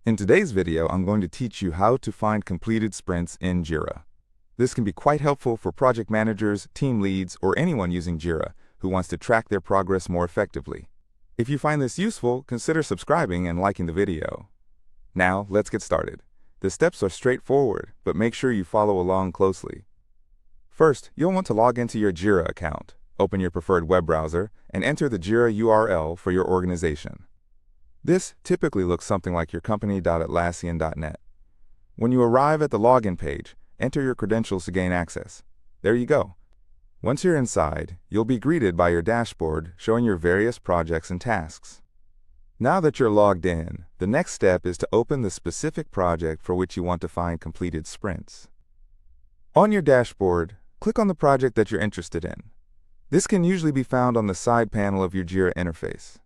In today's video, I'm going to teach you how to find completed sprints in Jira. This can be quite helpful for project managers, team leads, or anyone using Jira who wants to track their progress more effectively. If you find this useful, consider subscribing and liking the video. Now, let's get started. The steps are straightforward, but make sure you follow along closely. First, you'll want to log into your Jira account, open your preferred web browser, and enter the Jira URL for your organization. This typically looks something like your company.atlassian.net. When you arrive at the login page, enter your credentials to gain access. There you go. Once you're inside, you'll be greeted by your dashboard showing your various projects and tasks. Now that you're logged in, the next step is to open the specific project for which you want to find completed sprints. On your dashboard, click on the project that you're interested in. This can usually be found on the side panel of your Jira interface.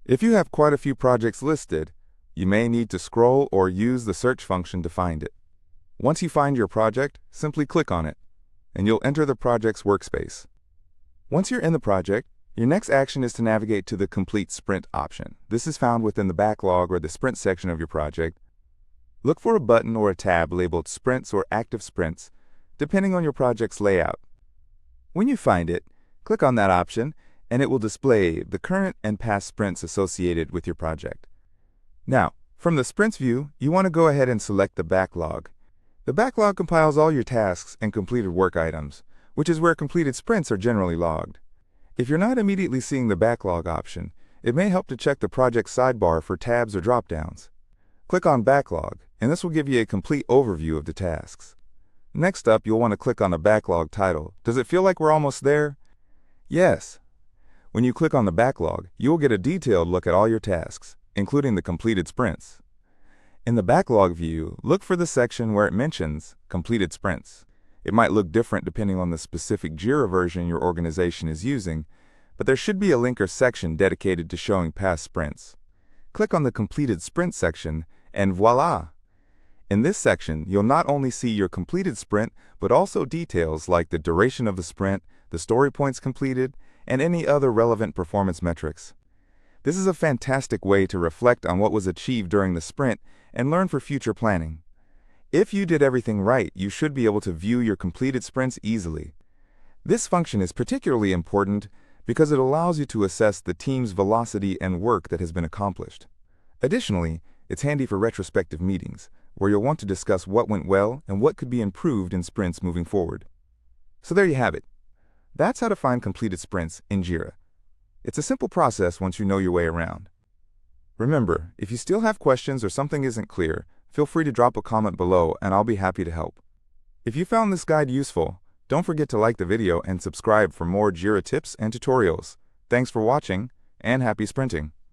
If you have quite a few projects listed, you may need to scroll or use the search function to find it. Once you find your project, simply click on it, and you'll enter the project's workspace. Once you're in the project, your next action is to navigate to the Complete Sprint option. This is found within the backlog or the sprint section of your project. Look for a button or a tab labeled Sprints or Active Sprints, depending on your project's layout. When you find it, click on that option, and it will display the current and past sprints associated with your project. Now, from the Sprints view, you want to go ahead and select the backlog. The backlog compiles all your tasks and completed work items, which is where completed sprints are generally logged. If you're not immediately seeing the backlog option, it may help to check the project sidebar for tabs or drop-downs. Click on Backlog, and this will give you a complete overview of the tasks. Next up, you'll want to click on the backlog title. Does it feel like we're almost there? Yes. When you click on the backlog, you will get a detailed look at all your tasks, including the completed sprints. In the backlog view, look for the section where it mentions completed sprints. It might look different depending on the specific Jira version your organization is using, but there should be a link or section dedicated to showing past sprints. Click on the completed sprint section, and voila! In this section, you'll not only see your completed sprint, but also details like the duration of the sprint, the story points completed, and any other relevant performance metrics. This is a fantastic way to reflect on what was achieved during the sprint and learn for future planning. If you did everything right, you should be able to view your completed sprints easily. This function is particularly important because it allows you to assess the team's velocity and work that has been accomplished. Additionally, it's handy for retrospective meetings, where you'll want to discuss what went well and what could be improved in sprints moving forward. So there you have it. That's how to find completed sprints in Jira. It's a simple process once you know your way around. Remember, if you still have questions or something isn't clear, feel free to drop a comment below and I'll be happy to help. If you found this guide useful, don't forget to like the video and subscribe for more Jira tips and tutorials. Thanks for watching, and happy sprinting!